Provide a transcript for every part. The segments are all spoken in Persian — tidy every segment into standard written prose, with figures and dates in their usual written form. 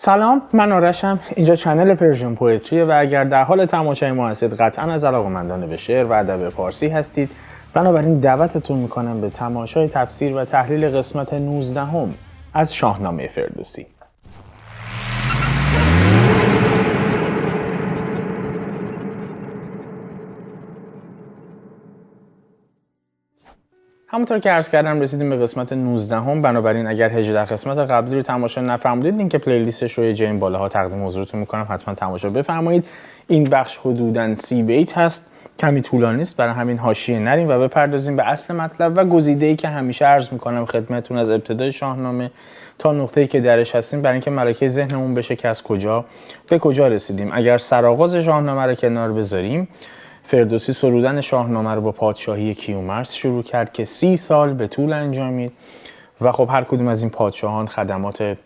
سلام، من آرشم. اینجا چنل پرژن پویتریه و اگر در حال تماشای ما هستید قطعا از علاقه‌مندان به شعر و ادب فارسی هستید. بنابراین دعوتتون میکنم به تماشای تفسیر و تحلیل قسمت 19 از شاهنامه فردوسی. همونطور که عرض کردم رسیدیم به قسمت 19. بنابراین اگر 18 قسمت قبلی رو تماشا نفرمودید لینک پلیلیستش رو جای این بالاها تقدیم حضورتون میکنم، حتما تماشا بفرمایید. این بخش حدوداً 30 بیت هست، کمی طولانی است، برای همین حاشیه نریم و بپردازیم به اصل مطلب و گزیده‌ای که همیشه عرض میکنم خدمتتون از ابتدای شاهنامه تا نقطه‌ای که درش هستیم، برای اینکه ملکه ذهنمون بشه که از کجا به کجا رسیدیم. اگر سرآغاز شاهنامه رو کنار بذاریم، فردوسی سرودن شاهنامه رو با پادشاهی کیومرث شروع کرد که 30 سال به طول انجامید و خب هر کدوم از این پادشاهان خدمات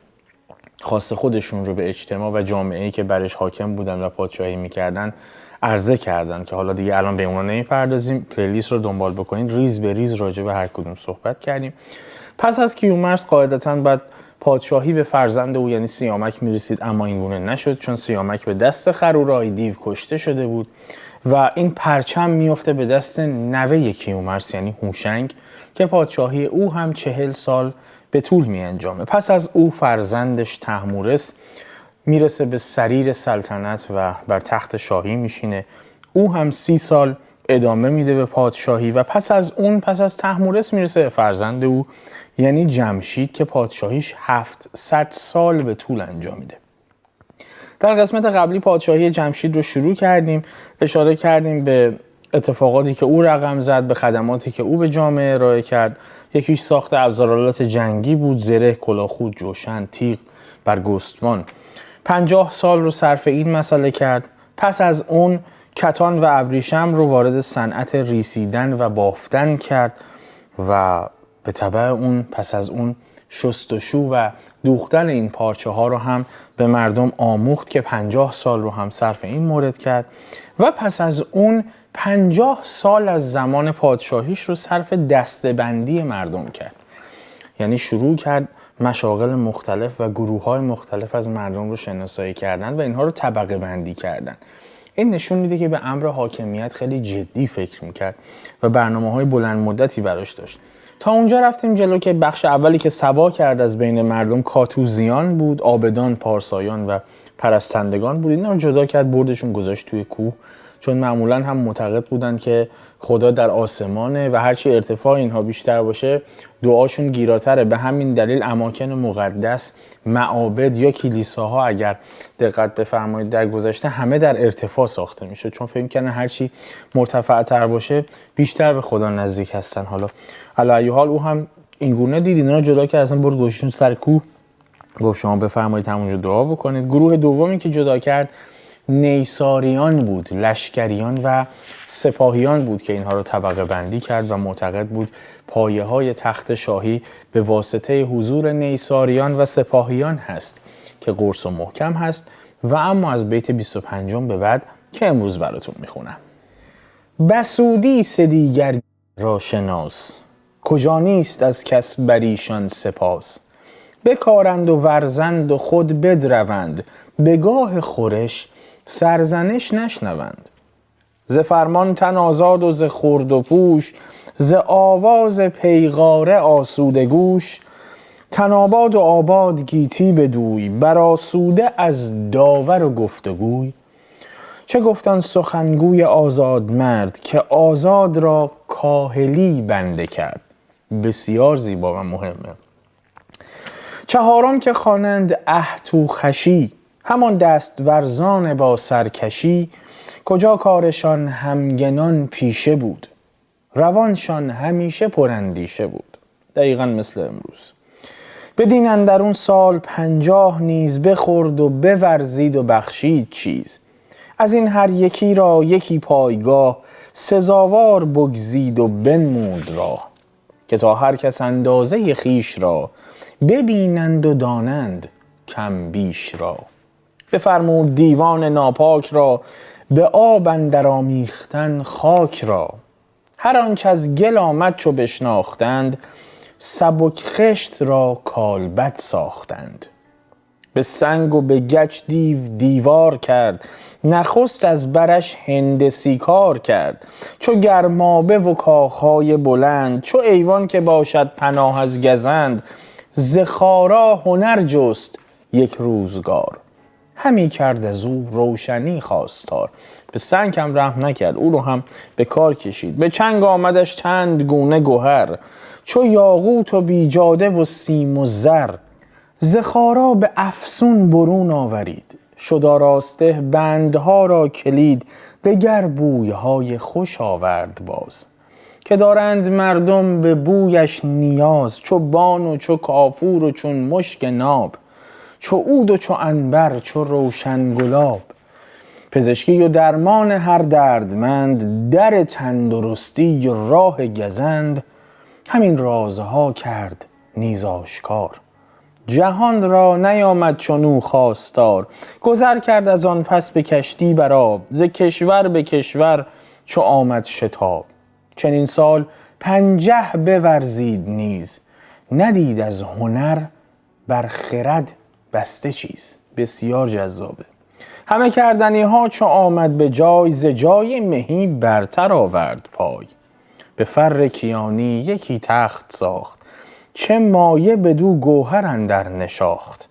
خاص خودشون رو به اجتماع و جامعه‌ای که برش حاکم بودن و پادشاهی می‌کردن عرضه کردن که حالا دیگه الان به اونا نمی‌پردازیم. پلیلیست رو دنبال بکنید، ریز به ریز راجع به هر کدوم صحبت کردیم. پس از کیومرث قاعدتاً بعد پادشاهی به فرزند او یعنی سیامک می‌رسید، اما اینگونه نشد چون سیامک به دست خرورای دیو کشته شده بود و این پرچم میفته به دست نوه کیومرث یعنی هوشنگ که پادشاهی او هم 40 سال به طول می انجامه. پس از او فرزندش طهمورث میرسه به سریر سلطنت و بر تخت شاهی میشینه. او هم 30 سال ادامه میده به پادشاهی و پس از طهمورث میرسه به فرزند او یعنی جمشید که پادشاهیش 700 سال به طول انجامیده. در قسمت قبلی پادشاهی جمشید رو شروع کردیم، اشاره کردیم به اتفاقاتی که او رقم زد، به خدماتی که او به جامعه ارائه کرد. یکیش ساخت ابزارالات جنگی بود، زره، کلاهخود، جوشن، تیغ، برگستوان. 50 سال رو صرف این مسئله کرد. پس از اون کتان و ابریشم رو وارد صنعت ریسیدن و بافتن کرد و به تبع اون پس از اون شستشو و دوختن این پارچه ها رو هم به مردم آموخت که 50 سال رو هم صرف این مورد کرد و پس از اون 50 سال از زمان پادشاهیش رو صرف دسته‌بندی مردم کرد. یعنی شروع کرد مشاغل مختلف و گروه‌های مختلف از مردم رو شناسایی کردن و اینها رو طبقه بندی کردن. این نشون میده که به امر حاکمیت خیلی جدی فکر میکرد و برنامه‌های بلند مدتی براش داشت. تا اونجا رفتیم جلو که بخش اولی که سبا کرد از بین مردم کاتوزیان بود، آبدان، پارسایان و پرستندگان بود. اینا رو جدا کرد، بردشون گذاشت توی کوه، چون معمولاً هم معتقد بودن که خدا در آسمانه و هرچی ارتفاع اینها بیشتر باشه دعاشون گیراتره. به همین دلیل اماکن مقدس، معابد یا کلیساها اگر دقت بفرمایید در گذشته همه در ارتفاع ساخته میشه، چون فکر کردن هرچی مرتفع‌تر باشه بیشتر به خدا نزدیک هستن. حالا علی ای حال او هم این گونه دید، اینا رو جدا کرد، اصلا برد گوششون سر کوه، گفت شما بفرمایید همونجا دعا بکنید. گروه دومی که جدا کرد نیساریان بود، لشکریان و سپاهیان بود که اینها رو طبقه بندی کرد و معتقد بود پایه های تخت شاهی به واسطه حضور نیساریان و سپاهیان هست که قرص و محکم هست. و اما از بیت 25 به بعد که امروز براتون میخونم: بسودی سدیگر را شناس، کجا نیست از کس بریشان سپاس. بکارند و ورزند و خود بدروند، بگاه خورش سرزنش نشنوند. ز فرمان تن آزاد و ز خورد و پوش، ز آواز پیغاره آسوده گوش. تن آباد و آباد گیتی بدوی، برآسوده از داور و گفتگوی. چه گفتن سخنگوی آزاد مرد، که آزاد را کاهلی بنده کرد. بسیار زیبا و مهمه. چهارم که خوانند اهتو خشی، همان دست ورزان با سرکشی. کجا کارشان همگنان پیشه بود، روانشان همیشه پراندیشه بود. دقیقاً مثل امروز. بدین اندرون سال 50 نیز بخورد و بورزید و بخشید چیز. از این هر یکی را یکی پایگاه، سزاوار بگزید و بنمود راه. که تا هر کس اندازه خیش را، ببینند و دانند کم بیش را. بفرمود دیوان ناپاک را، به آب اندر آمیختن خاک را. هر آنچ از گل آمد چو بشناختند، سبک خشت را کالبد ساختند. به سنگ و به گچ دیوار کرد، نخست از برش هندسی کار کرد. چو گرمابه و کاخهای بلند، چو ایوان که باشد پناه از گزند. ز خارا هنر جست یک روزگار، همی کرد از او روشنی خواستار. به سنگ هم رحم نکرد، او رو هم به کار کشید. به چنگ آمدش چند گونه گوهر، چو یاقوت و بیجاده و سیم و زر. ز خارا به افسون برون آورید، شد آراسته بندها را کلید. دگر بویهای خوش آورد باز، که دارند مردم به بویش نیاز. چو بان و چو کافور و چون مشک ناب، چو عود و چو عنبر چو روشن گلاب. پزشکی و درمان هر دردمند، در تندرستی و راه گزند. همین رازها کرد نیز آشکار، جهان را نیامد چنو خواستار. گذر کرد از آن پس به کشتی بر آب، ز کشور به کشور چو آمد شتاب. چنین سال 50 بورزید نیز، ندید از هنر بر خرد بسته چیز. بسیار جذابه. همه کردنی ها چو آمد به جای، ز جای مهی برتر آورد پای. به فر کیانی یکی تخت ساخت، چه مایه بدو گوهر اندر نشاخت.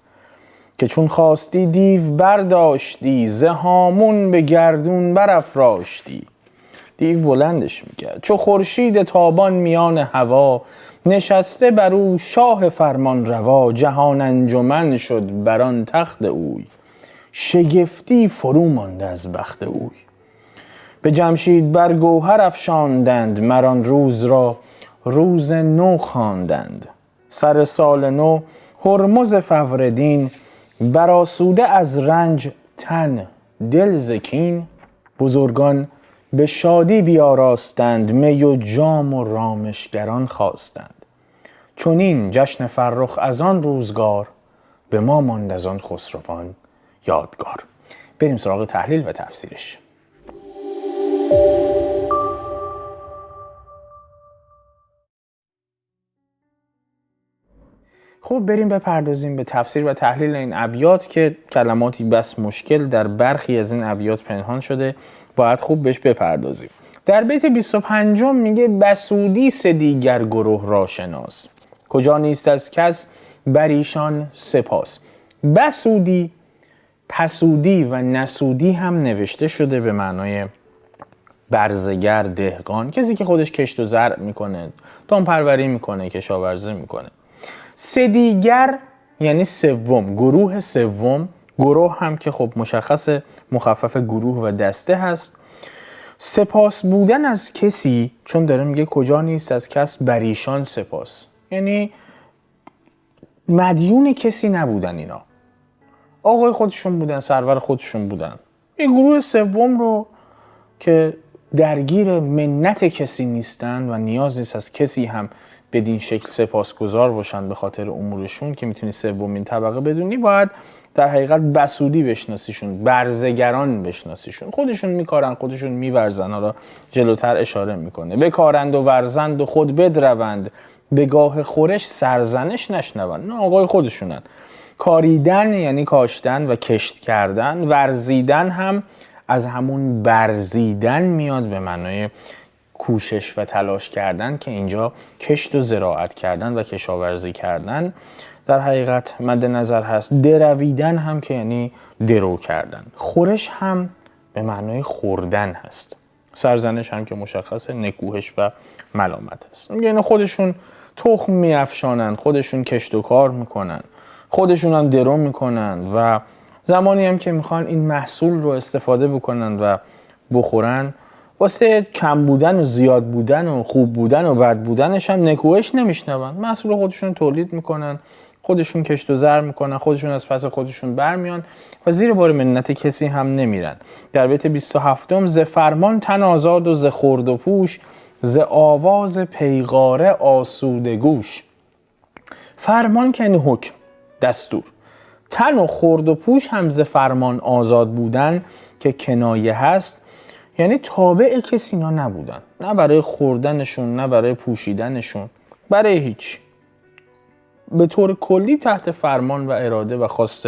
که چون خواستی دیو برداشتی، ز هامون به گردون برافراشتی. دیو بلندش میکرد چو خورشید تابان میان هوا، نشسته بر او شاه فرمان روا. جهان انجمن شد بر آن تخت اوی، شگفتی فرو مانده از بخت اوی. به جمشید بر گوهر افشاندند، مر آن روز را روز نو خواندند. سر سال نو هرمز فروردین، برآسوده از رنج تن دل ز کین. بزرگان به شادی بیاراستند، می و جام و رامشگران خواستند. چنین جشن فرخ از آن روزگار، به ما ماند از آن خسروان یادگار. بریم سراغ تحلیل و تفسیرش. خب بریم بپردازیم به تفسیر و تحلیل این ابیات که کلماتی بس مشکل در برخی از این ابیات پنهان شده، باید خوب بهش بپردازیم. در بیت 25 میگه بسودی سه دیگر گروه را شناس، کجا نیست از کس بر ایشان سپاس. بسودی، پسودی و نسودی هم نوشته شده به معنای برزگر، دهقان، کسی که خودش کشت و زرع میکنه، دامپروری میکنه، کشاورزی میکنه. سه دیگر یعنی سوم، گروه سوم. گروه هم که خب مشخص مخفف گروه و دسته هست. سپاس بودن از کسی، چون داره میگه کجا نیست از کس بر ایشان سپاس، یعنی مدیون کسی نبودن اینا، آقای خودشون بودن، سرور خودشون بودن. یه گروه سوم رو که درگیر منت کسی نیستن و نیاز نیست از کسی هم بدین شکل سپاسگزار باشن به خاطر امورشون، که میتونی سومین طبقه بدونی، باید در حقیقت بسودی بشناسیشون، برزگران بشناسیشون. خودشون میکارن، خودشون میورزن. حالا جلوتر اشاره میکنه بکارند و ورزند و خود بدروند، به گاه خورش سرزنش نشنوند. نه، آقای خودشونن. کاریدن یعنی کاشتن و کشت کردن. ورزیدن هم از همون برزیدن میاد به معنای کوشش و تلاش کردن، که اینجا کشت و زراعت کردن و کشاورزی کردن در حقیقت مد نظر هست. درویدن هم که یعنی درو کردن. خورش هم به معنای خوردن هست. سرزنش هم که مشخصه نکوهش و ملامت هست. یعنی خودشون تخم میافشانن، خودشون کشت و کار میکنن، خودشون هم درو میکنن و زمانی هم که میخوان این محصول رو استفاده بکنن و بخورن، واسه کم بودن و زیاد بودن و خوب بودن و بد بودنش هم نکوهش نمیشنون. محصول خودشون تولید میکنن، خودشون کشت و زر میکنن، خودشون از پس خودشون برمیان و زیر بار منت کسی هم نمیرن. در بیت 27 ز فرمان تن آزاد و ز خورد و پوش، ز آواز پیغاره آسوده گوش. فرمان که یعنی حکم، دستور. تن و خورد و پوش هم ز فرمان آزاد بودن که کنایه هست، یعنی تابع کسی اینا نبودن، نه برای خوردنشون، نه برای پوشیدنشون، برای هیچ. به طور کلی تحت فرمان و اراده و خواست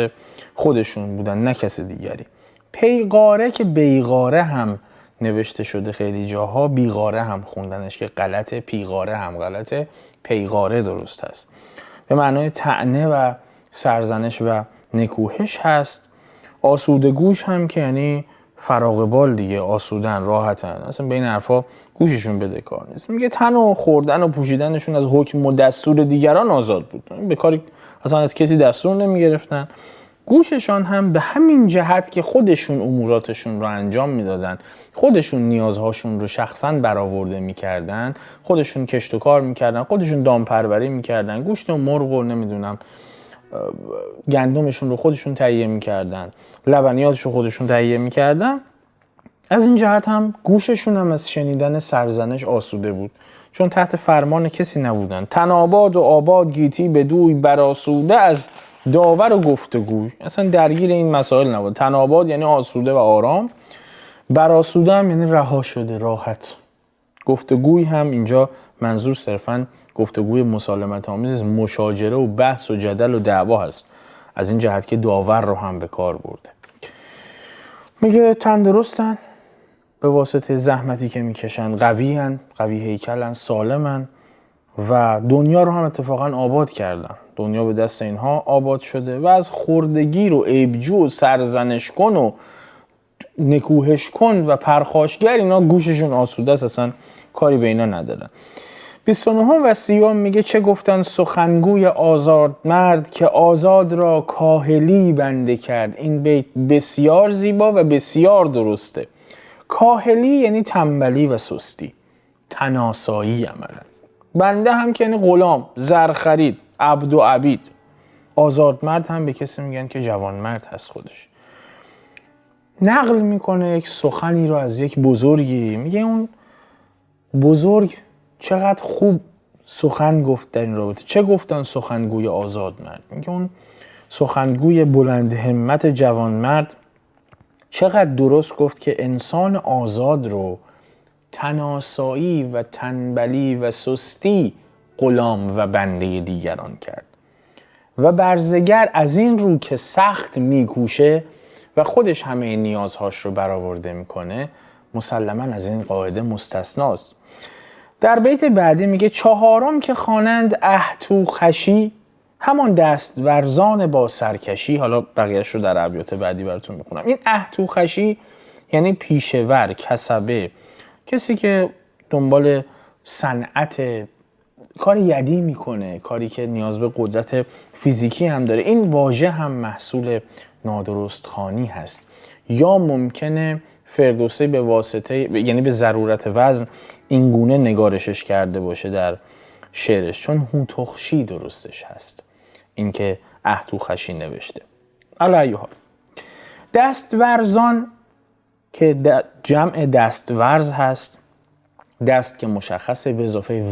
خودشون بودن، نه کسی دیگری. پیغاره که بیغاره هم نوشته شده خیلی جاها، بیغاره هم خوندنش که غلطه، پیغاره هم غلطه، پیغاره درست هست. به معنای طعنه و سرزنش و نکوهش هست. آسوده گوش هم که یعنی فراغ بال دیگه، آسودن، راحتن، اصلا به این حرفا گوششون بده کار نیست. میگه تن و خوردن و پوشیدنشون از حکم و دستور دیگران آزاد بود، به کاری اصلا از کسی دستور نمیگرفتن. گوششان هم به همین جهت که خودشون اموراتشون رو انجام میدادن، خودشون نیازهاشون رو شخصا برآورده میکردن، خودشون کشت و کار میکردن، خودشون دامپروری میکردن، گوشت و مرغ و نمیدونم گندمشون رو خودشون تهیه میکردن، لبنیاتش رو خودشون تهیه میکردن. از این جهت هم گوششون هم از شنیدن سرزنش آسوده بود، چون تحت فرمان کسی نبودن. تناباد و آباد گیتی بدوی برآسوده از داور و گفتگوی، اصلا درگیر این مسائل نبود. تناباد یعنی آسوده و آرام، برآسوده هم یعنی رها شده، راحت. گفتگوی هم اینجا منظور صرفاً گفتگوی مسالمت آمیز، مشاجره و بحث و جدل و دعوا هست، از این جهت که داور رو هم به کار برده. میگه تندرستن به واسطه زحمتی که میکشن، قوی هیکلن، سالمن و دنیا رو هم اتفاقا آباد کردن. دنیا به دست اینها آباد شده و از خردگیر و عیبجو و سرزنش کن و نکوهش کن و پرخاشگر اینا گوششون آسوده است، اصلا کاری به اینا ندارن. 29 و 30 میگه چه گفتن سخنگوی آزاد مرد که آزاد را کاهلی بنده کرد. این بیت بسیار زیبا و بسیار درسته. کاهلی یعنی تنبلی و سستی، تناسایی عملا. بنده هم که یعنی غلام، زرخرید، عبد و عبید. آزاد مرد هم به کسی میگن که جوان مرد هست خودش. نقل میکنه یک سخنی رو از یک بزرگی، میگه اون بزرگ چقدر خوب سخن گفت در این رابطه. چه گفتن سخنگوی آزاد مرد؟ میگه اون سخنگوی بلند همت جوان مرد چقدر درست گفت که انسان آزاد رو تناسایی و تنبلی و سستی غلام و بنده دیگران کرد و برزگر از این رو که سخت میکوشه و خودش همه نیازهاش رو برآورده میکنه، مسلماً از این قاعده مستثناست. در بیت بعدی میگه چهارم که خوانند اهتو خشی، همان دستورزان با سرکشی. حالا بقیهش رو در ابیات بعدی براتون میخونم. این اهتو خشی یعنی پیشور، کسبه، کسی که دنبال صنعت، کار یدی میکنه، کاری که نیاز به قدرت فیزیکی هم داره. این واژه هم محصول نادرست خوانی هست، یا ممکنه فردوسی به واسطه، یعنی به ضرورت وزن، این گونه نگارشش کرده باشه در شعرش، چون هوتخشی درستش هست، اینکه اهتوخشی نوشته. علی حال دستورزان که جمع دستورز هست، دست که مشخصه، به اضافه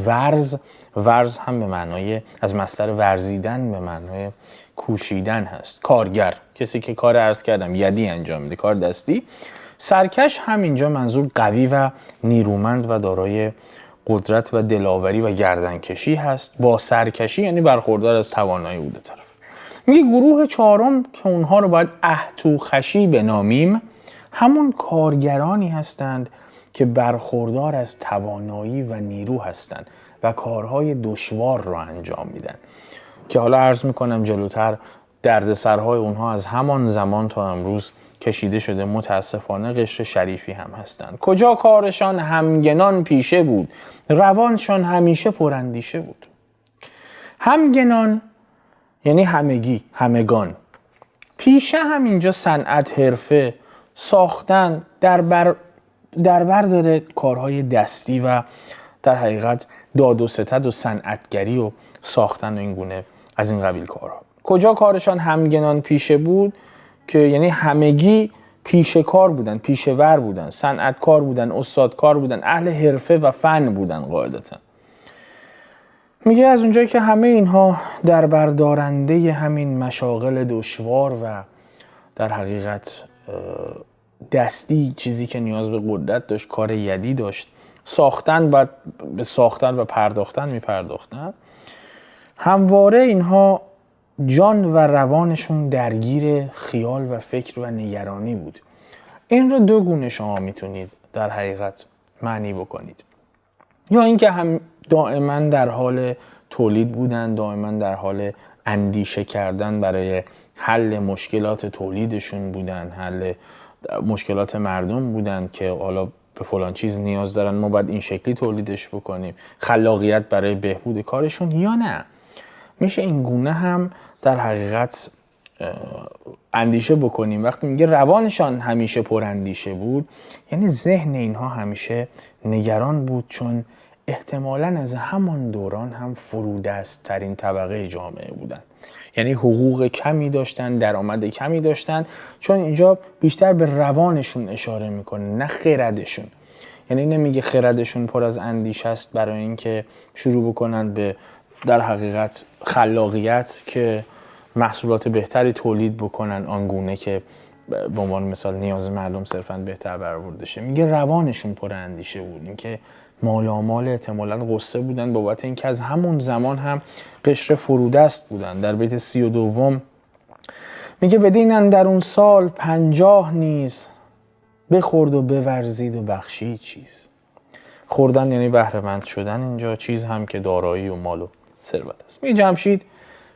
ورز هم به معنای از مصدر ورزیدن به معنای کوشیدن هست. کارگر، کسی که کار عرض کردم یدی انجام میده، کار دستی. سرکش هم اینجا منظور قوی و نیرومند و دارای قدرت و دلاوری و گردنکشی هست. با سرکشی یعنی برخوردار از توانایی بوده طرف. میگه گروه چهارم که اونها رو باید اهتوخشی بنامیم، همون کارگرانی هستند که برخوردار از توانایی و نیرو هستند و کارهای دشوار رو انجام میدن، که حالا عرض میکنم جلوتر دردسرهای اونها از همان زمان تا امروز کشیده شده. متاسفانه قشر شریفی هم هستند. کجا کارشان همگنان پیشه بود، روانشان همیشه پراندیشه بود. همگنان یعنی همگی، همگان. پیشه هم اینجا صنعت، حرفه، ساختن، در بر داره کارهای دستی و در حقیقت داد و ستد و صنعتگری و ساختن و این گونه از این قبیل کارها. کجا کارشان همگنان پیشه بود، که یعنی همگی پیشه کار بودن، پیشه ور بودن، صنعتکار بودن، استادکار بودن، اهل حرفه و فن بودن قاعدتا. میگه از اونجایی که همه اینها در بردارنده همین مشاغل دشوار و در حقیقت دستی، چیزی که نیاز به قدرت داشت، کار یدی داشت، ساختن و به ساختن و پرداختن میپرداختن، همواره اینها جان و روانشون درگیر خیال و فکر و نگرانی بود. این رو دو گونه شما میتونید در حقیقت معنی بکنید. یا اینکه هم دائما در حال تولید بودن، دائما در حال اندیشه کردن برای حل مشکلات تولیدشون بودن، حل مشکلات مردم بودن که حالا به فلان چیز نیاز دارن، ما باید این شکلی تولیدش بکنیم، خلاقیت برای بهبود کارشون. یا نه میشه این گونه هم در حقیقت اندیشه بکنیم. وقتی میگه روانشان همیشه پر اندیشه بود، یعنی ذهن اینها همیشه نگران بود، چون احتمالاً از همان دوران هم فرودست ترین طبقه جامعه بودن. یعنی حقوق کمی داشتن، درآمد کمی داشتن، چون اینجا بیشتر به روانشون اشاره میکنه نه خردشون. یعنی نمیگه خردشون پر از اندیشه است برای اینکه شروع بکنن به در حقیقت خلاقیت که محصولات بهتری تولید بکنن آنگونه که به عنوان مثال نیاز مردم صرفاً بهتر برآورده شه. میگه روانشون پر اندیشه بود، اینکه مالامال احتمالاً غصه بودن بابت اینکه از همون زمان هم قشر فرودست بودن. در بیت 32 میگه بدین اندر اون سال 50 نیز بخورد و بورزید و بخشید چیز. خوردن یعنی بهره مند شدن اینجا، چیز هم که دارایی و مال و ثروت است. میگه جمشید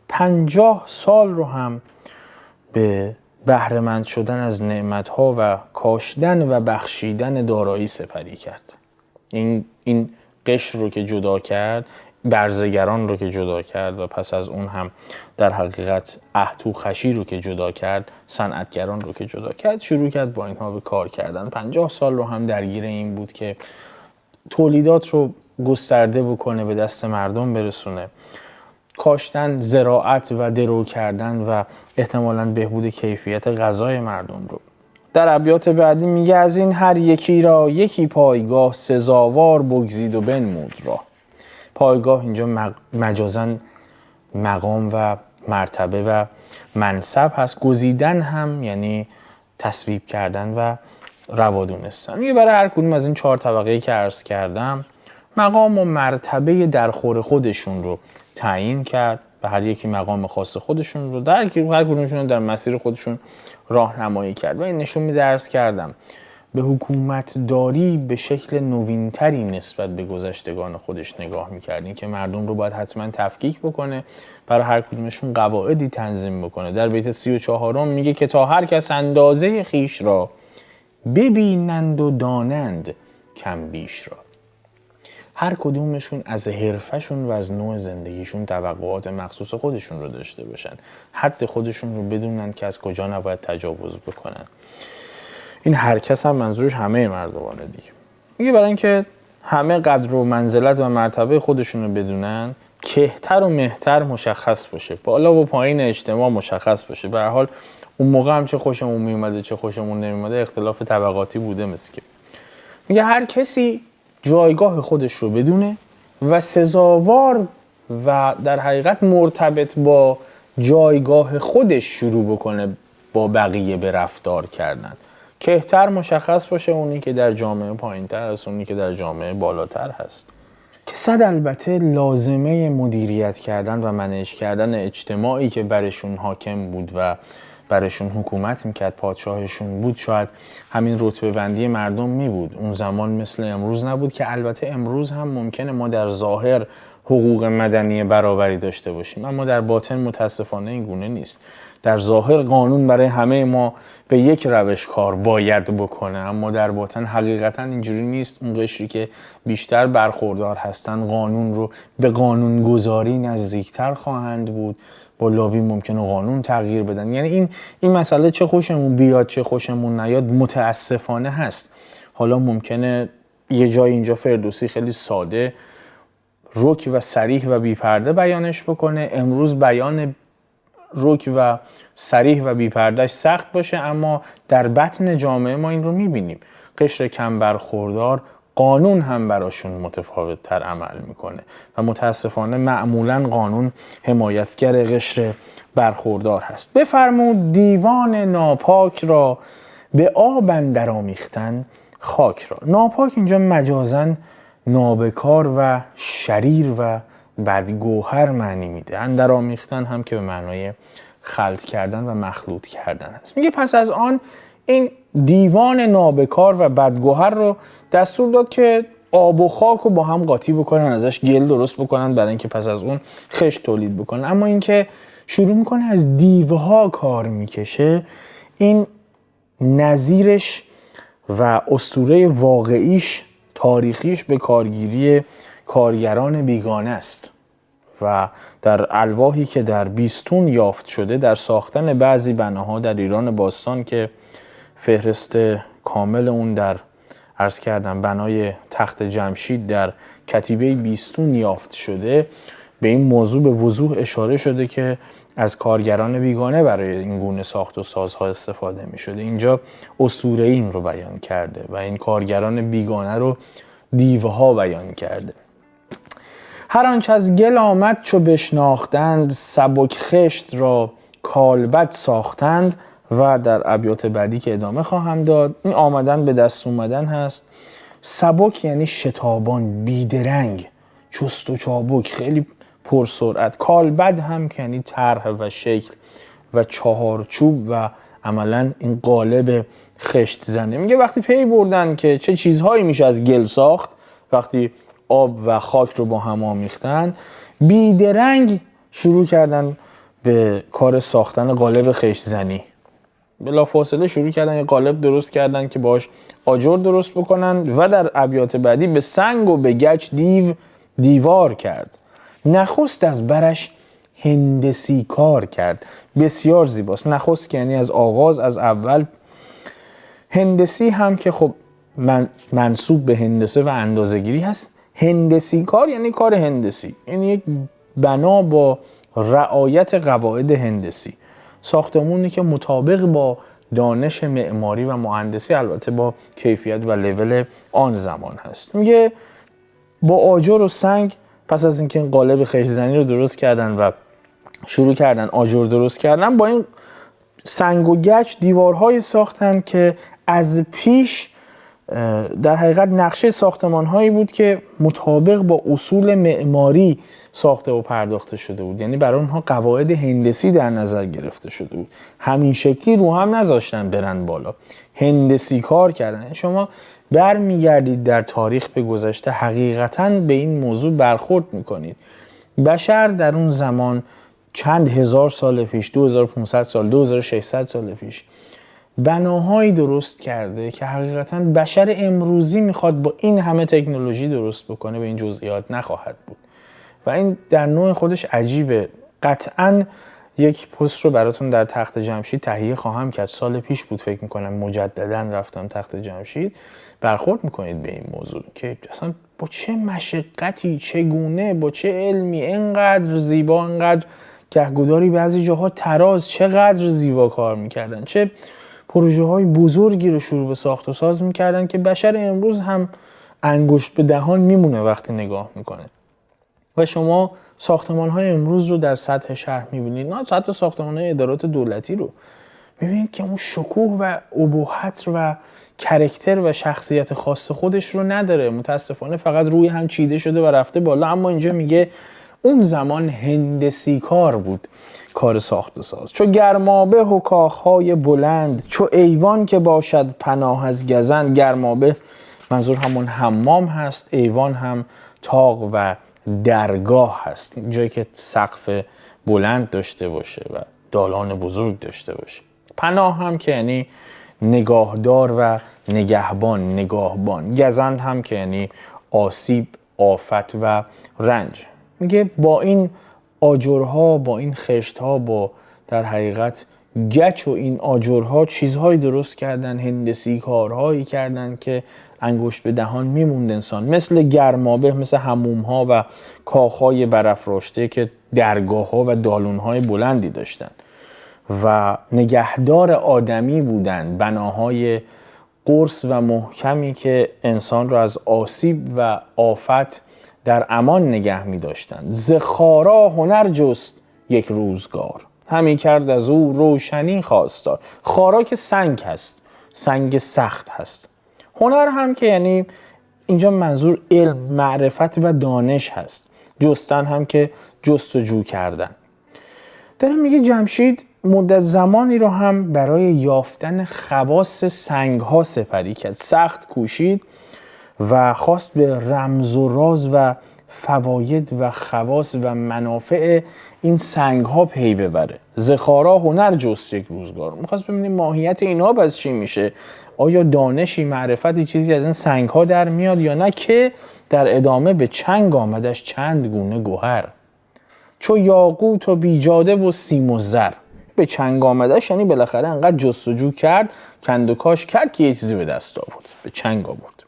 50 سال رو هم به بهره مند شدن از نعمتها و کاشتن و بخشیدن دارایی سپری کرد. این قشر رو که جدا کرد، برزگران رو که جدا کرد و پس از اون هم در حقیقت اهتو خشی رو که جدا کرد، صنعتگران رو که جدا کرد، شروع کرد با اینها به کار کردن. 50 سال رو هم درگیر این بود که تولیدات رو گسترده بکنه، به دست مردم برسونه، کاشتن، زراعت و درو کردن و احتمالاً بهبود کیفیت غذای مردم رو. در ابیات بعدی میگه از این هر یکی را یکی پایگاه سزاوار بگزید و بنمود را. پایگاه اینجا مجازاً مقام و مرتبه و منصب هست. گزیدن هم یعنی تصویب کردن و روا دونستن. میگه برای هر کدوم از این 4 طبقه‌ای که عرض کردم مقام و مرتبه درخور خودشون رو تعیین کرد و هر یکی مقام خاص خودشون رو هر کدومشون رو در مسیر خودشون راهنمایی کرد. و این نشون میده، عرض کردم، به حکومت داری به شکل نوینتری نسبت به گذشتگان خودش نگاه میکرد. این که مردم رو باید حتما تفکیک بکنه، برای هر کدومشون قواعدی تنظیم بکنه. در بیت 34 میگه که تا هر کس اندازه خیش را ببینند و دانند کم بیش را. هر کدومشون از حرفشون و از نوع زندگیشون توقعات مخصوص خودشون رو داشته باشن، حد خودشون رو بدونن که از کجا نباید تجاوز بکنن. این هر کس هم منظورش همه مردمانه دیگه. میگه برای اینکه همه قدر و منزلت و مرتبه خودشون رو بدونن، کهتر و مهتر مشخص باشه، بالا و پایین اجتماع مشخص باشه. به هر حال اون موقع هم چه خوشمون میومده چه خوشمون نمیومده اختلاف طبقاتی بوده. مسکه میگه هر کسی جایگاه خودش رو بدونه و سزاوار و در حقیقت مرتبط با جایگاه خودش شروع بکنه با بقیه به رفتار کردن. کهتر مشخص باشه اونی که در جامعه پایین‌تر هست، اونی که در جامعه بالاتر هست. که صد البته لازمه مدیریت کردن و منیج کردن اجتماعی که برشون حاکم بود و برشون حکومت میکرد، پادشاهشون بود، شاید همین رتبه بندی مردم میبود. اون زمان مثل امروز نبود که البته امروز هم ممکنه ما در ظاهر حقوق مدنی برابری داشته باشیم، اما در باطن متاسفانه این گونه نیست. در ظاهر قانون برای همه ما به یک روش کار باید بکنه، اما در باطن حقیقتا اینجوری نیست. اون قشری که بیشتر برخوردار هستن قانون رو به قانونگذاری نزدیکتر خواهند بود، با لابی ممکنه قانون تغییر بدن. یعنی این مسئله چه خوشمون بیاد چه خوشمون نیاد متاسفانه هست. حالا ممکنه یه جای اینجا فردوسی خیلی ساده، رک و صریح و بی‌پرده بیانش بکنه. امروز بیان رک و صریح و بی‌پرده‌اش سخت باشه، اما در بطن جامعه ما این رو می‌بینیم. قشر کم برخوردار قانون هم براشون متفاوت تر عمل میکنه و متاسفانه معمولاً قانون حمایتگر قشر برخوردار هست. بفرمود دیوان ناپاک را به آب اندر آمیختن خاک را. ناپاک اینجا مجازاً نابکار و شریر و بدگوهر معنی میده. اندر آمیختن هم که به معنای خلط کردن و مخلوط کردن هست. میگه پس از آن این دیوان نابکار و بدگوهر رو دستور داد که آب و خاک رو با هم قاطی بکنن، ازش گل درست بکنن برای اینکه پس از اون خشت تولید بکنن. اما اینکه شروع میکنه از دیوها کار میکشه، این نظیرش و اسطوره واقعیش تاریخیش به کارگیری کارگران بیگانه است و در الواحی که در بیستون یافت شده در ساختن بعضی بناها در ایران باستان که فهرست کامل اون در عرض کردم بنای تخت جمشید در کتیبه بیستون یافت شده، به این موضوع به وضوح اشاره شده که از کارگران بیگانه برای این گونه ساخت و سازها استفاده می شده. اینجا اسطوره این رو بیان کرده و این کارگران بیگانه رو دیوها بیان کرده. هر آنچه از گل آمد چو بشناختند، سبک خشت را کالبد ساختند. و در ابیات بعدی که ادامه خواهم داد، این آمدن به دست اومدن هست. سبک یعنی شتابان، بیدرنگ، چست و چابک، خیلی پرسرعت. کالبد هم که یعنی طرح و شکل و چهارچوب و عملا این قالب خشت زنه. میگه وقتی پی بردن که چه چیزهایی میشه از گل ساخت، وقتی آب و خاک رو با هم آمیختن، بیدرنگ شروع کردن به کار ساختن قالب خشت زنی. بلافاصله شروع کردن یه قالب درست کردن که باش آجر درست بکنن و در ابیات بعدی به سنگ و به گچ دیوار کرد. نخست از برش هندسی کار کرد. بسیار زیباست. نخست که یعنی از آغاز، از اول. هندسی هم که خب منسوب به هندسه و اندازه‌گیری هست. هندسی کار یعنی کار هندسی، یعنی یک بنا با رعایت قواعد هندسی، ساختمونی که مطابق با دانش معماری و مهندسی، البته با کیفیت و لول آن زمان هست. میگه با آجر و سنگ پس از اینکه این قالب خشت زنی رو درست کردن و شروع کردن آجر درست کردن، با این سنگ و گچ دیوارهای ساختن که از پیش در حقیقت نقشه ساختمان‌هایی بود که مطابق با اصول معماری ساخته و پرداخته شده بود. یعنی برای اونها قواعد هندسی در نظر گرفته شده بود. همین شکلی رو هم نذاشتن برن بالا. هندسی کار کردن. شما برمیگردید در تاریخ به گذشته، حقیقتاً به این موضوع برخورد میکنید. بشر در اون زمان چند هزار سال پیش، 2500 سال، 2600 سال پیش، بناهایی درست کرده که حقیقتاً بشر امروزی میخواد با این همه تکنولوژی درست بکنه به این جزئیات نخواهد بود و این در نوع خودش عجیبه. قطعاً یک پست رو براتون در تخت جمشید تهیه خواهم کرد. سال پیش بود فکر میکنم، مجدداً رفتم تخت جمشید. برخورد میکنید به این موضوع که اصلا با چه مشقتی، چگونه، با چه علمی اینقدر زیبا، اینقدر گهگداری بعضی جاها تراز، چقدر زیبا کار میکردن، چه پروژه های بزرگی رو شروع به ساخت و ساز میکردن که بشر امروز هم انگشت به دهان میمونه وقتی نگاه میکنه. و شما ساختمان های امروز رو در سطح شهر میبینید، نه حتی ساختمان های ادارات دولتی رو میبینید که اون شکوه و ابهت و کرکتر و شخصیت خاص خودش رو نداره. متاسفانه فقط روی هم چیده شده و رفته بالا. اما اینجا میگه اون زمان هندسی کار بود کار ساخت و ساز. چو گرمابه و کاخهای بلند، چو ایوان که باشد پناه از گزند. گرمابه منظور همون حمام هست، ایوان هم تاق و درگاه هست، جایی که سقف بلند داشته باشه و دالان بزرگ داشته باشه. پناه هم که یعنی نگاهدار و نگهبان. گزند هم که یعنی آسیب، آفت و رنج. میگه با این آجرها، با این خشتها، با در حقیقت گچ و این آجرها چیزهایی درست کردن، هندسی کارهایی کردن که انگشت به دهان میموند انسان. مثل گرمابه، مثل حمومها و کاخهای برافراشته که درگاهها و دالونهای بلندی داشتن و نگهدار آدمی بودن، بناهای قرص و محکمی که انسان را از آسیب و آفت در امان نگه می داشتند. ز خارا هنر جست یک روزگار، همی کرد از او روشنی خواستار. خارا که سنگ هست، سنگ سخت هست. هنر هم که یعنی اینجا منظور علم، معرفت و دانش هست. جستن هم که جستجو کردن. داره میگه جمشید مدت زمانی رو هم برای یافتن خواص سنگ‌ها سپری کرد. سخت کوشید و خواست به رمز و راز و فواید و خواص و منافع این سنگ‌ها پی ببره. زخارا هنر جست یک روزگار. میخواست ببینیم ماهیت اینها پس چی میشه. آیا دانشی، معرفتی، چیزی از این سنگ‌ها در میاد یا نه، که در ادامه به چنگ آمدش چند گونه گوهر. چو یاقوت و بیجاده و سیم و زر. به چنگ آمدش یعنی بالاخره انقدر جستجو کرد، کند و کاش کرد که یه چیزی به دست آورد، به چنگ آورد.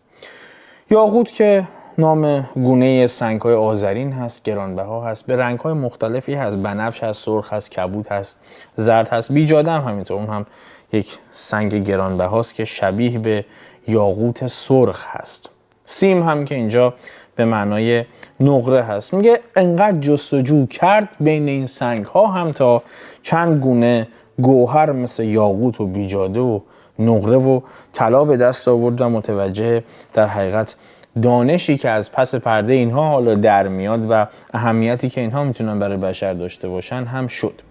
یاقوت که نام گونه سنگ‌های آذرین هست، گرانبها هست، به رنگ‌های مختلفی هست، بنفش هست، سرخ هست، کبود هست، زرد هست. بیجاده هم همینطور، اون هم یک سنگ گرانبهاست که شبیه به یاقوت سرخ هست. سیم هم که اینجا به معنای نقره هست. میگه انقدر جستجو کرد بین این سنگ‌ها هم تا چند گونه گوهر مثل یاقوت و بیجاده و نقره و طلا به دست آورد و متوجه در حقیقت دانشی که از پس پرده اینها حالا در میاد و اهمیتی که اینها میتونن برای بشر داشته باشن هم شد.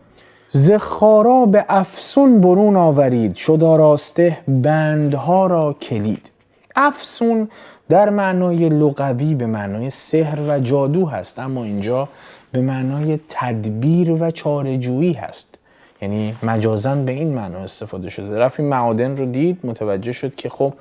زخارا به افسون برون آورید، شد آراسته بندها را کلید. افسون در معنای لغوی به معنای سحر و جادو هست، اما اینجا به معنای تدبیر و چاره‌جویی هست. یعنی مجازاً به این معنا استفاده شده. رفت این معادن رو دید، متوجه شد که خب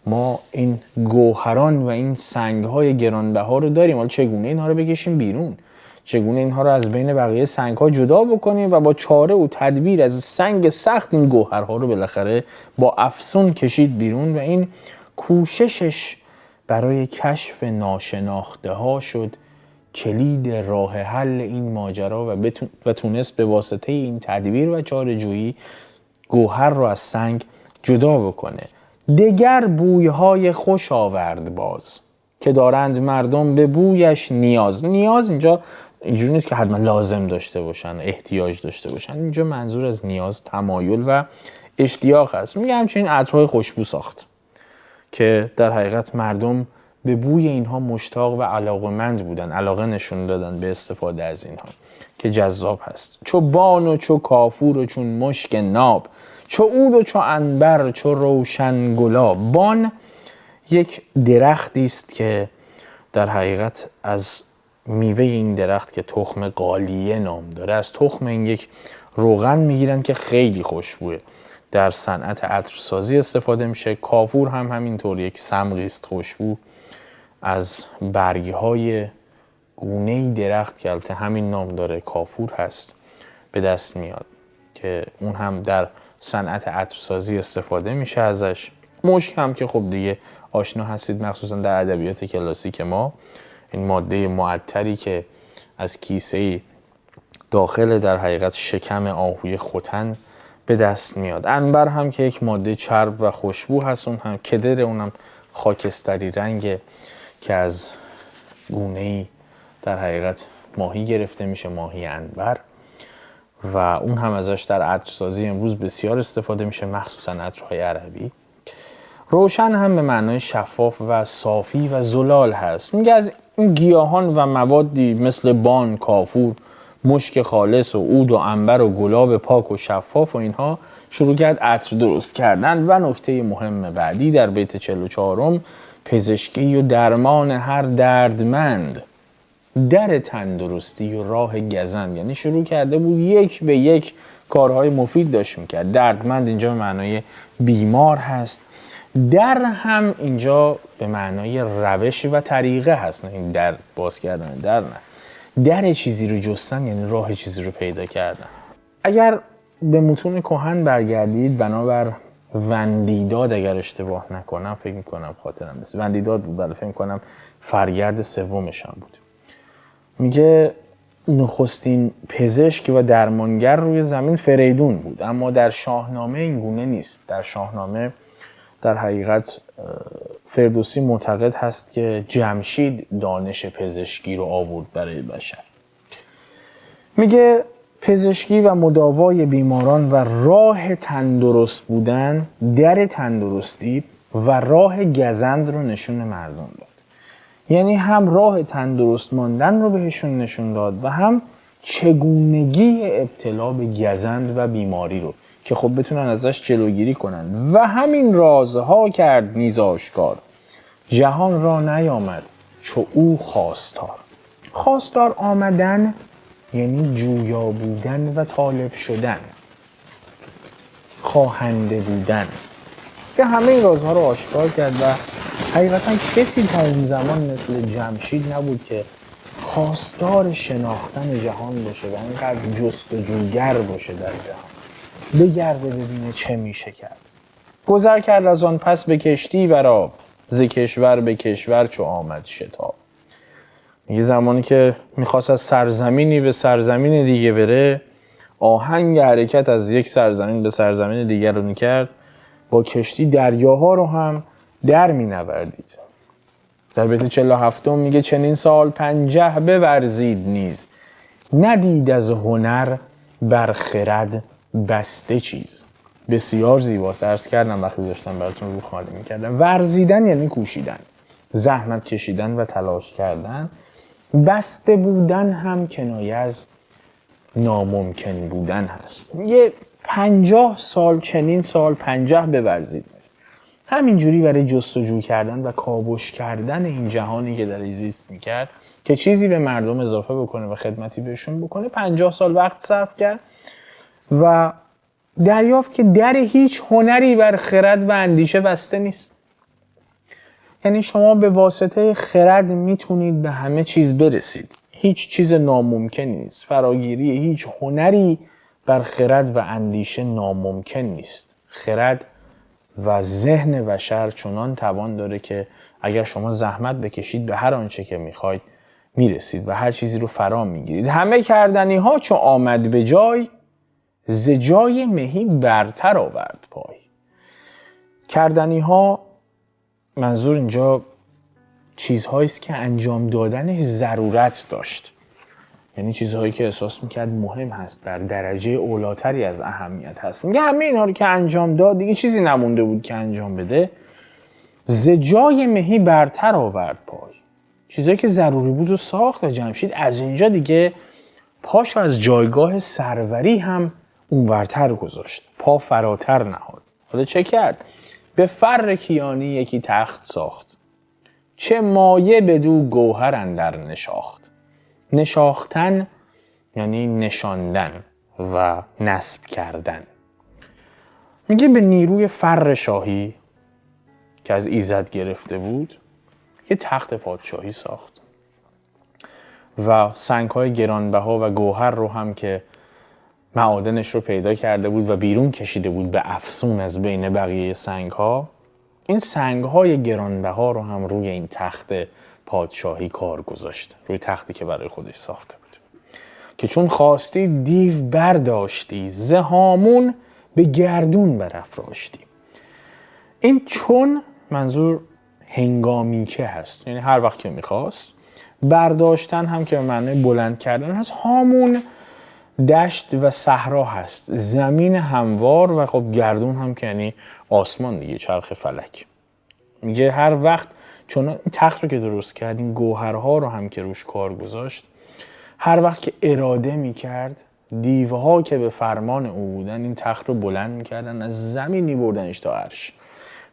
ما این گوهران و این سنگ‌های گرانبها رو داریم، حالا چگونه اینها رو بکشیم بیرون؟ چگونه اینها رو از بین بقیه سنگ‌ها جدا بکنیم و با چاره و تدبیر از سنگ سخت این گوهرها رو بالاخره با افسون کشید بیرون و این کوششش برای کشف ناشناخته‌ها شد کلید راه حل این ماجرا و تونست به واسطه این تدبیر و چاره‌جویی گوهر رو از سنگ جدا بکنه. دگر بویهای خوش آورد باز، که دارند مردم به بویش نیاز. نیاز اینجا اینجوری نیست که حتما لازم داشته باشن، احتیاج داشته باشن. اینجا منظور از نیاز تمایل و اشتیاق هست. میگه همچنین عطرهای خوشبو ساخت که در حقیقت مردم به بوی اینها مشتاق و علاقه‌مند بودن، علاقه نشون دادن به استفاده از اینها که جذاب هست. چو بان و چو کافور و چون مشک ناب، چو عود و چو عنبر چو روشن گلاب. بان یک درختی است که در حقیقت از میوه این درخت که تخم قالیه نام داره، از تخم این یک روغن میگیرن که خیلی خوشبوه، در صنعت عطرسازی استفاده میشه. کافور هم همینطور یک صمغی است خوشبو از برگ‌های گونه‌ای درخت که البته همین نام داره، کافور هست، به دست میاد که اون هم در صنعت عطرسازی استفاده میشه ازش. مشک هم که خب دیگه آشنا هستید، مخصوصا در ادبیات کلاسیک ما، این ماده معطری که از کیسه داخل در حقیقت شکم آهوی ختن به دست میاد. عنبر هم که یک ماده چرب و خوشبو هست، اون هم کدر، اونم خاکستری رنگه که از گونه‌ای در حقیقت ماهی گرفته میشه، ماهی عنبر، و اون هم ازش در عطرسازی امروز بسیار استفاده میشه، مخصوصا عطرهای عربی. روشن هم به معنای شفاف و صافی و زلال هست. میگه از این گیاهان و موادی مثل بان، کافور، مشک خالص و عود و عنبر و گلاب پاک و شفاف و اینها شروع کرد عطر درست کردن. و نکته مهم بعدی در بیت 44م، پزشکی و درمان هر دردمند، در تندرستی و راه گزند. یعنی شروع کرده بود یک به یک کارهای مفید داشت میکرد. دردمند اینجا به معنای بیمار هست، در هم اینجا به معنای روش و طریقه هست، نه این در باز کردن، در نه، در چیزی رو جستن یعنی راه چیزی رو پیدا کردن. اگر به متون کهن برگردید، بنابر وندیداد اگر اشتباه نکنم، فکر میکنم خاطرم نیست، وندیداد بود، بله فکر میکنم فرگرد سومش هم بود، میگه نخستین پزشک و درمانگر روی زمین فریدون بود. اما در شاهنامه این گونه نیست. در شاهنامه در حقیقت فردوسی معتقد هست که جمشید دانش پزشکی رو آورد برای بشر. میگه پزشکی و مداوای بیماران و راه تندرست بودن، در تندرستی و راه گزند رو نشون مردم داد. یعنی هم راه تندرست ماندن رو بهشون نشون داد و هم چگونگی ابتلا به گزند و بیماری رو که خب بتونن ازش جلوگیری کنن. و همین رازها کرد نیز آشکار، جهان را نیامد چو او خواستار. خواستار آمدن یعنی جویا بودن و طالب شدن، خواهنده بودن، که همه این رازها رو آشکار کرد و حقیقتا کسی تا اون زمان مثل جمشید نبود که خواستار شناختن جهان باشه و اینقدر جستجوگر باشه در جهان، بگرده ببینه چه میشه کرد. گذر کرد از آن پس به کشتی بر آب، ز کشور به کشور چو آمد شتاب. یه زمانی که میخواست از سرزمینی به سرزمین دیگه بره، آهنگ حرکت از یک سرزمین به سرزمین دیگر رو میکرد، با کشتی دریاها رو هم در مینوردید. در بیت 47 میگه چنین سال 50 بورزید نیز، ندید از هنر بر خرد بسته چیز. بسیار زیباست، عرض کردم وقتی داشتم براتون رو خالی میکردم. ورزیدن یعنی کوشیدن، زحمت کشیدن و تلاش کردن. بسته بودن هم کنایه از ناممکن بودن هست. یه 50 سال چنین سال 50 بورزید نیست، همینجوری برای جستجو کردن و کاوش کردن این جهانی که در زیست میکرد که چیزی به مردم اضافه بکنه و خدمتی بهشون بکنه، 50 سال وقت صرف کرد و دریافت که در هیچ هنری بر خرد و اندیشه بسته نیست. یعنی شما به واسطه خرد میتونید به همه چیز برسید، هیچ چیز ناممکن نیست. فراگیری هیچ هنری بر خرد و اندیشه ناممکن نیست. خرد و ذهن بشر چنان توان داره که اگر شما زحمت بکشید به هر آنچه که میخواید میرسید و هر چیزی رو فرا میگیرید. همه کردنی ها چو آمد به جای، ز جای مهی برتر آورد پای. کردنی ها منظور اینجا چیزهایی است که انجام دادنش ضرورت داشت، یعنی چیزهایی که احساس میکرد مهم هست، در درجه اولاتری از اهمیت هست. میگه همه اینا رو که انجام داد دیگه چیزی نمونده بود که انجام بده. ز جای مهی برتر آورد پای. چیزهایی که ضروری بود و ساخت و جمشید از اینجا دیگه پاش از جایگاه سروری هم اونورتر گذاشت، پا فراتر نهاد. حالا چه کرد؟ به فر کیانی یکی تخت ساخت، چه مایه بدو گوهر اندر نشاخت. نشاختن یعنی نشاندن و نصب کردن. میگه به نیروی فر شاهی که از ایزد گرفته بود یه تخت پادشاهی ساخت و سنگ‌های گرانبها و گوهر رو هم که معادنش رو پیدا کرده بود و بیرون کشیده بود به افسون از بین بقیه سنگ‌ها، این سنگ‌های گرانبها رو هم روی این تخت پادشاهی کار گذاشت، روی تختی که برای خودش ساخته بود. که چون خواستی دیو برداشتی، ز هامون به گردون برافراشتی. این چون منظور هنگامی که هست، یعنی هر وقت که میخواست. برداشتن هم که به معنی بلند کردن هست. هامون دشت و صحرا هست، زمین هموار، و خب گردون هم که یعنی آسمان دیگه، چرخ فلک. میگه هر وقت چون این تخت رو که درست کرد، این گوهرها رو هم که روش کار گذاشت، هر وقت که اراده میکرد، دیوها که به فرمان او بودن این تخت رو بلند میکردن، از زمین میبردنش تا عرش،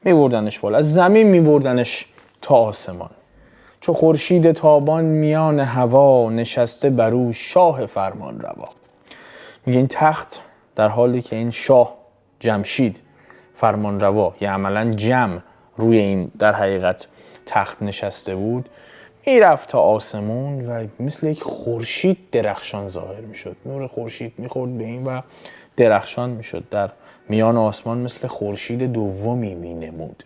میبردنش بالا، از زمین میبردنش تا آسمان. چو خورشید تابان میان هوا، نشسته بر او شاه فرمان روا. میگه این تخت در حالی که این شاه جمشید فرمان روا، یا عملا جم روی این در حقیقت تخت نشسته بود، میرفت تا آسمون و مثل یک خورشید درخشان ظاهر میشد. نور خورشید میخورد به این و درخشان میشد در میان آسمان، مثل خورشید دومی مینمود.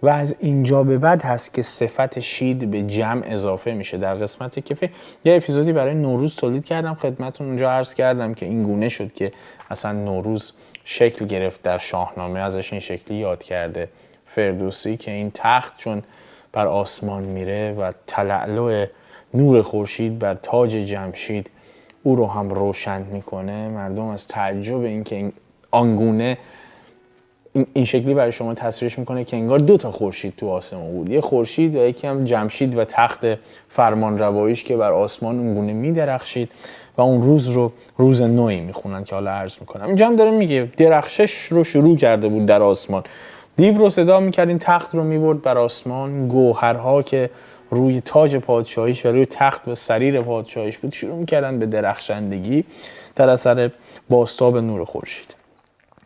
و از اینجا به بعد هست که صفت شید به جمع اضافه میشه. در قسمتی که یه اپیزودی برای نوروز تولید کردم خدمتتون، اونجا عرض کردم که این گونه شد که اصلا نوروز شکل گرفت در شاهنامه. ازش این شکلی یاد کرده فردوسی که این تخت چون بر آسمان میره و تلألؤ نور خورشید بر تاج جمشید او رو هم روشن میکنه، مردم از تعجب این که این آنگونه این شکلی برای شما تصویرش میکنه که انگار 2 تا خورشید تو آسمون بود، یه خورشید و یکی هم جمشید و تخت فرمانرواییش که بر آسمان اونگونه میدرخشید و اون روز رو روز نوعی میخونن که حالا عرض میکنم. اینجا هم داره میگه درخشش رو شروع کرده بود در آسمان، دیو رو صدا میکرد، این تخت رو میبرد بر آسمان، گوهرها که روی تاج پادشاهیش و روی تخت و سریر پادشاهیش بود شروع میکردن به درخشندگی در اثر بازتاب نور خورشید.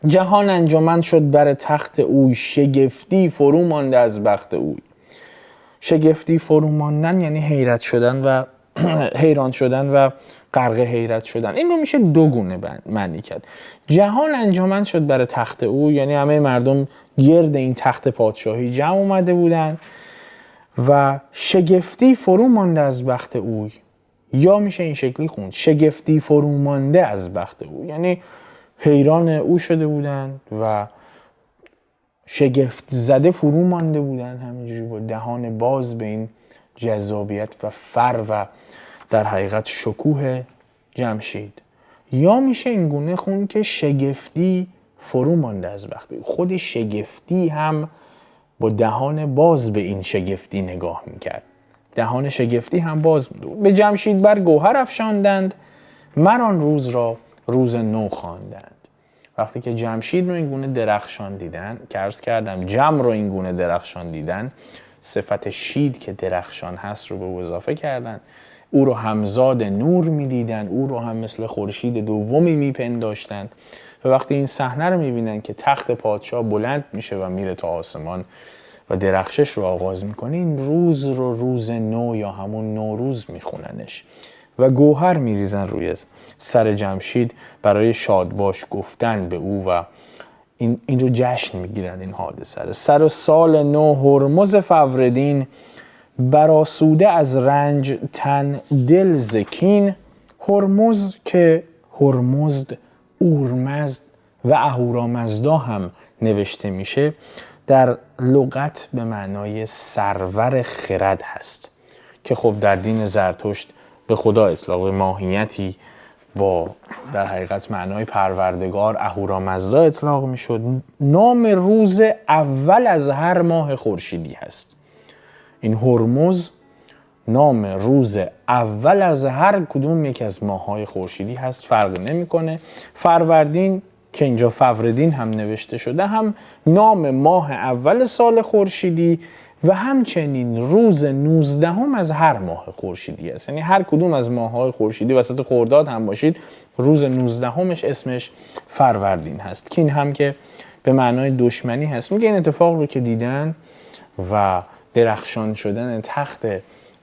جهان انجمن شد بر تخت اوی، شگفتی فرو مانده از بخت اوی. شگفتی فرو ماندن یعنی حیرت شدن و حیران شدن و غرق حیرت شدن. این رو میشه 2 گونه معنی کرد. جهان انجمن شد بر تخت اوی یعنی همه مردم گرد این تخت پادشاهی جمع اومده بودن و شگفتی فرو مانده از بخت اوی، یا میشه این شکلی خوند شگفتی فرو مانده از بخت اوی، یعنی حیران او شده بودن و شگفت زده فرو مانده بودن، همینجوری با دهان باز به این جذابیت و و در حقیقت شکوه جمشید. یا میشه این گونه خوند که شگفتی فرو مانده از بخت اوی، خود شگفتی هم با دهان باز به این شگفتی نگاه میکرد، دهان شگفتی هم باز بود. به جمشید بر گوهر افشاندند، مران روز را روز نو خواندند. وقتی که جمشید رو این گونه درخشان دیدن، که عرض کردم جم رو این گونه درخشان دیدن، صفت شید که درخشان هست رو به اضافه کردن، او رو همزاد نور میدیدن، او رو هم مثل خورشید دومی میپنداشتند و وقتی این صحنه رو میبینن که تخت پادشاه بلند میشه و میره تا آسمان و درخشش رو آغاز میکنه، این روز رو روز نو یا همون نوروز میخوننش و گوهر میریزن روی سر جمشید برای شادباش گفتن به او و این رو جشن میگیرن. این حادثه سر سال نو هرمز فوردین، برآسوده از رنج تن دل ز کین. هرمز که هرمزد، اورمزد و اهورامزدا هم نوشته میشه، در لغت به معنای سرور خرد هست که خب در دین زرتشت به خدا اطلاق ماهیتی با در حقیقت معنای پروردگار اهورامزدا اطلاق میشد. نام روز اول از هر ماه خورشیدی هست. این هرمز نام روز اول از هر کدوم یک از ماه‌های خورشیدی هست، فرق نمیکنه. فروردین که اینجا فوردین هم نوشته شده هم نام ماه اول سال خورشیدی و همچنین روز 19 از هر ماه خورشیدی است. یعنی هر کدوم از ماه‌های خورشیدی وسط خرداد هم باشید، روز 19 اسمش فروردین هست که این هم که به معنای دشمنی هست. میگه این اتفاق رو که دیدن و درخشان شدن تخت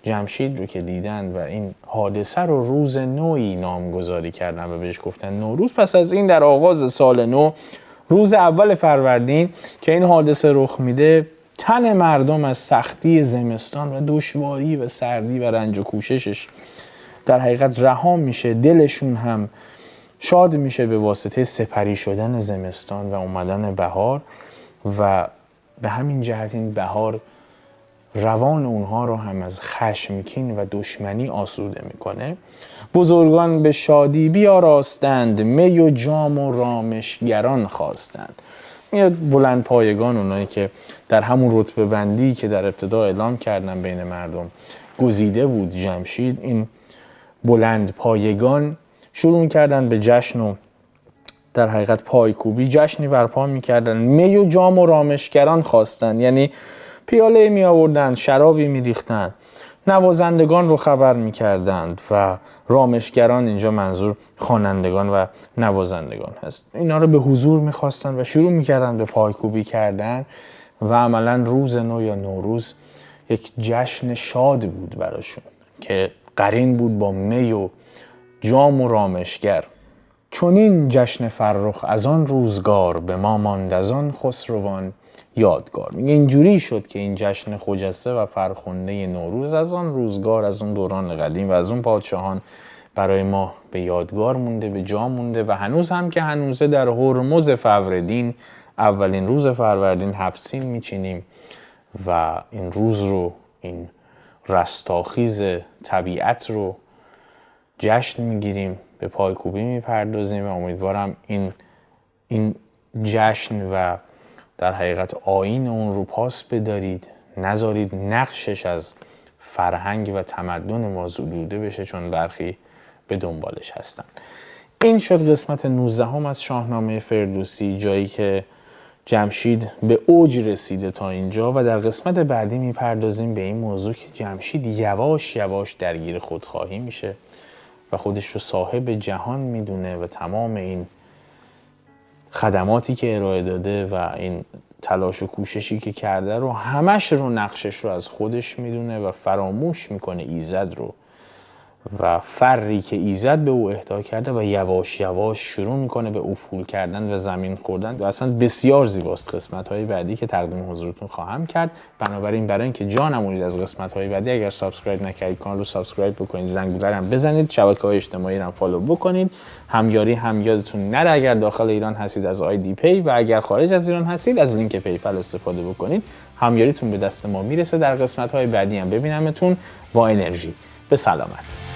جمشید رو که دیدن و این حادثه رو روز نوعی نامگذاری کردن و بهش گفتن نوروز. پس از این در آغاز سال نو، روز اول فروردین که این حادثه رخ میده، تن مردم از سختی زمستان و دشواری و سردی و رنج و کوششش در حقیقت رها میشه، دلشون هم شاد میشه به واسطه سپری شدن زمستان و اومدن بهار و به همین جهت این بهار روان اونها رو هم از خشمکین و دشمنی آسوده میکنه. بزرگان به شادی بیاراستند، می و جام و رامشگران خواستند. میاد بلند پایگان، اونایی که در همون رتبه بندی که در ابتدا اعلام کردن بین مردم گزیده بود جمشید، این بلند پایگان شروع کردن به جشن و در حقیقت پایکوبی، جشنی برپا میکردن. می و جام و رامشگران خواستن، یعنی پیاله می آوردن، شرابی می ریختن، نوازندگان رو خبر می کردند و رامشگران اینجا منظور خوانندگان و نوازندگان هست. اینا رو به حضور می خواستن و شروع می کردن به پایکوبی کردن و عملا روز نو یا نوروز یک جشن شاد بود براشون که قرین بود با می و جام و رامشگر. چون این جشن فرخ از آن روزگار، به ما ماند از آن خسروان یادگار. اینجوری شد که این جشن خجسته و فرخنده نوروز از آن روزگار، از اون دوران قدیم و از اون پادشاهان برای ما به یادگار مونده، به جا مونده و هنوز هم که هنوزه در هرمز فوردین، اولین روز فروردین، هفت‌سین میچینیم و این روز رو، این رستاخیز طبیعت رو جشن میگیریم، به پایکوبی میپردازیم و امیدوارم این جشن و در حقیقت آیین اون رو پاس بدارید، نذارید نقشش از فرهنگ و تمدن ما زدوده بشه، چون برخی به دنبالش هستن. این شد قسمت 19 از شاهنامه فردوسی، جایی که جمشید به اوج رسیده تا اینجا و در قسمت بعدی میپردازیم به این موضوع که جمشید یواش یواش درگیر خودخواهی میشه و خودش رو صاحب جهان میدونه و تمام این خدماتی که ارائه داده و این تلاش و کوششی که کرده رو همش رو نقشش رو از خودش میدونه و فراموش میکنه ایزد رو و فری که ایزد به او اهدا کرده و یواش یواش شروع میکنه به افول کردن و زمین خوردن و اصلا بسیار زیباست قسمت‌های بعدی که تقدیم حضورتون خواهم کرد. بنابراین برای اینکه جا نمونید از قسمت‌های بعدی، اگر سابسکرایب نکردید کانال رو سابسکرایب بکنید، زنگوله رو هم بزنید، شبکه‌های اجتماعی رو هم فالو بکنید. همیاری هم یادتون نره اگر داخل ایران هستید از آیدی پی و اگر خارج از ایران هستید از لینک پیپل استفاده بکنید. همیاریتون به دست ما میرسه. در قسمت‌های بعدی هم ببینمتون با انرژی. به سلامت.